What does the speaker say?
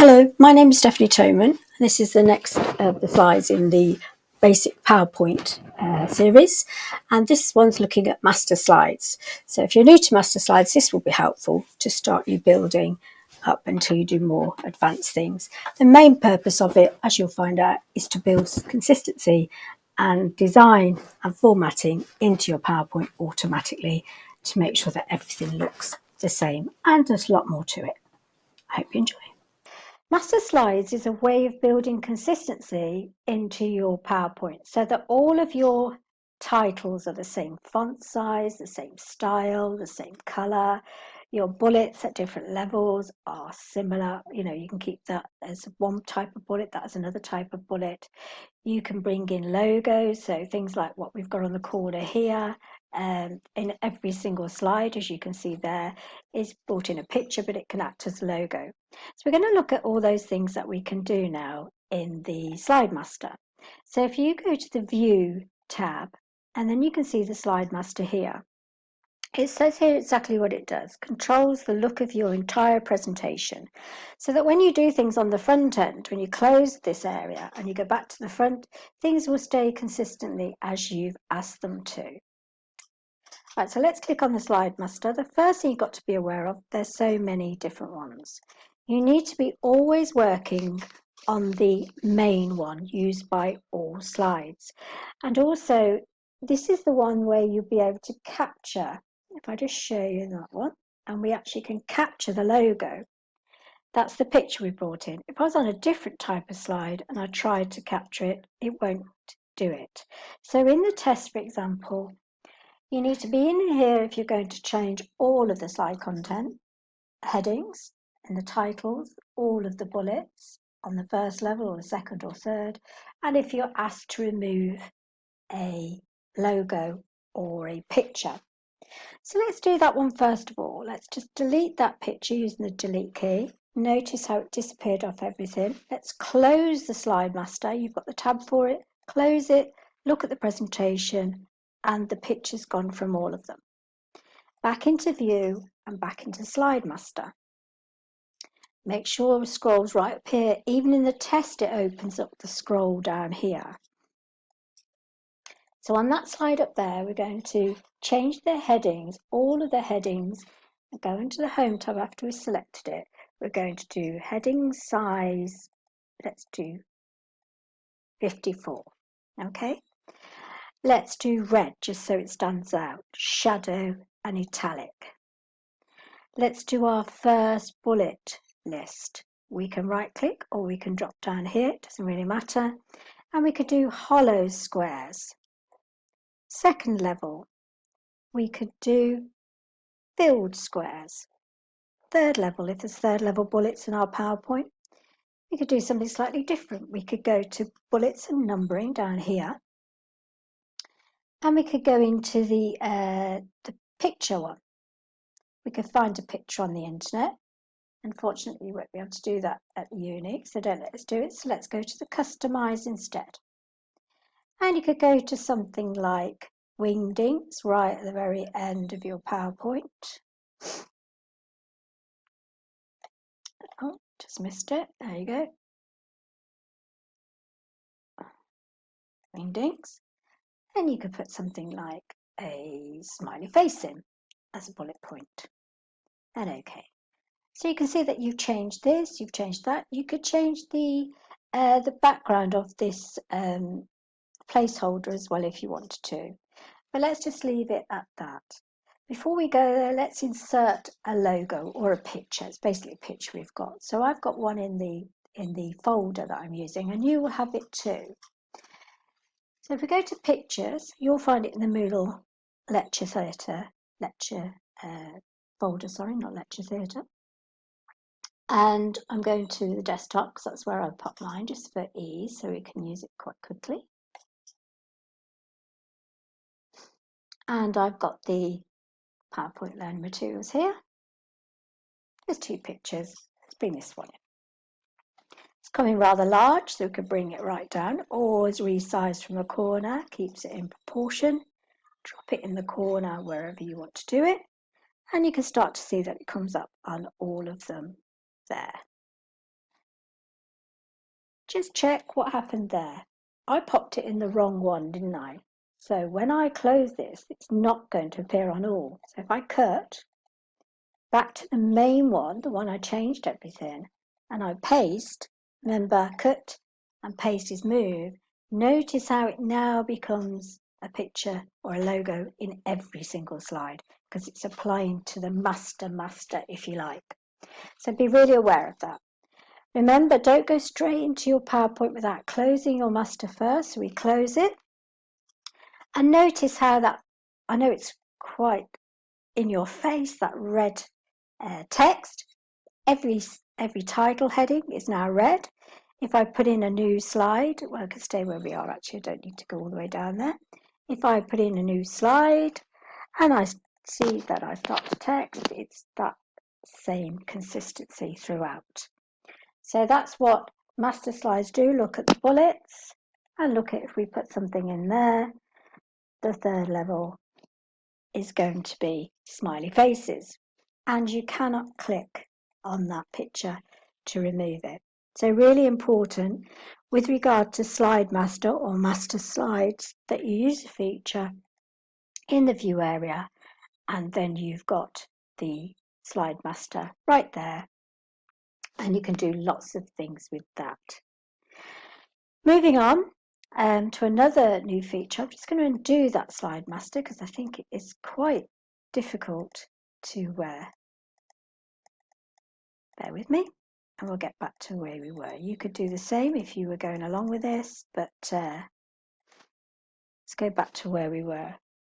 Hello, my name is Stephanie Toman. This is the next of the slides in the basic PowerPoint series, and this one's looking at master slides. So if you're new to master slides, this will be helpful to start you building up until you do more advanced things. The main purpose of it, as you'll find out, is to build consistency and design and formatting into your PowerPoint automatically to make sure that everything looks the same, and there's a lot more to it. I hope you enjoy. Master slides is a way of building consistency into your PowerPoint so that all of your titles are the same font size, the same style, the same color. Your bullets at different levels are similar. You know, you can keep that as one type of bullet, that as another type of bullet. You can bring in logos, so things like what we've got on the corner here. In every single slide, as you can see there, is brought in a picture, but it can act as a logo. So we're going to look at all those things that we can do now in the Slide Master. So if you go to the View tab, and then you can see the Slide Master here. It says here exactly what it does. Controls the look of your entire presentation. So that when you do things on the front end, when you close this area and you go back to the front, things will stay consistently as you've asked them to. Right, so let's click on the Slide Master. The first thing you've got to be aware of, there's so many different ones. You need to be always working on the main one used by all slides. And also, this is the one where you'll be able to capture, if I just show you that one, and we actually can capture the logo. That's the picture we brought in. If I was on a different type of slide and I tried to capture it, it won't do it. So in the test, for example, you need to be in here if you're going to change all of the slide content, headings and the titles, all of the bullets on the first level or the second or third, and if you're asked to remove a logo or a picture. So let's do that one first of all. Let's just delete that picture using the delete key. Notice how it disappeared off everything. Let's close the Slide Master. You've got the tab for it. Close it, look at the presentation, and the picture's gone from all of them. Back into View and back into Slide Master. Make sure it scrolls right up here. Even in the test, it opens up the scroll down here. So on that slide up there, we're going to change the headings, all of the headings, and go into the Home tab after we selected it. We're going to do heading size, let's do 54, okay? Let's do red, just so it stands out, shadow and italic. Let's do our first bullet list. We can right click or we can drop down here, it doesn't really matter. And we could do hollow squares. Second level, we could do filled squares. Third level, if there's third level bullets in our PowerPoint, we could do something slightly different. We could go to bullets and numbering down here. And we could go into the picture one. We could find a picture on the internet. Unfortunately, you won't be able to do that at the uni, so don't let us do it. So let's go to the customize instead. And you could go to something like wingdings right at the very end of your PowerPoint. Oh, just missed it. There you go. Wingdings. And you could put something like a smiley face in as a bullet point. And okay. So you can see that you've changed this, you've changed that. You could change the background of this placeholder as well if you wanted to. But let's just leave it at that. Before we go there, let's insert a logo or a picture. It's basically a picture we've got. So I've got one in the folder that I'm using, and you will have it too. So if we go to pictures, you'll find it in the Moodle lecture folder, sorry, not lecture theatre. And I'm going to the desktop because that's where I pop mine just for ease, so we can use it quite quickly. And I've got the PowerPoint learning materials here. There's two pictures. Let's bring this one in. It's coming rather large, so we could bring it right down, or it's resized from the corner, keeps it in proportion. Drop it in the corner wherever you want to do it, and you can start to see that it comes up on all of them there. just check what happened there. I popped it in the wrong one, didn't I? So when I close this, it's not going to appear on all. So if I cut back to the main one, the one I changed everything, and I paste, remember cut and paste is move, notice how it now becomes a picture or a logo in every single slide because it's applying to the master, if you like. So be really aware of that. Remember, don't go straight into your PowerPoint without closing your master first. So we close it. And notice how that, I know it's quite in your face, that red text. Every title heading is now red. If I put in a new slide, well, I can stay where we are actually, I don't need to go all the way down there. If I put in a new slide and I see that I've got the text, it's that same consistency throughout. So that's what master slides do. Look at the bullets and look at if we put something in there. The third level is going to be smiley faces. And you cannot click on that picture to remove it. So really important with regard to slide master or master slides that you use a feature in the view area and then you've got the slide master right there. And you can do lots of things with that. Moving on to another new feature. I'm just going to undo that slide master because I think it is quite difficult to bear with me, and we'll get back to where we were. You could do the same if you were going along with this, but let's go back to where we were.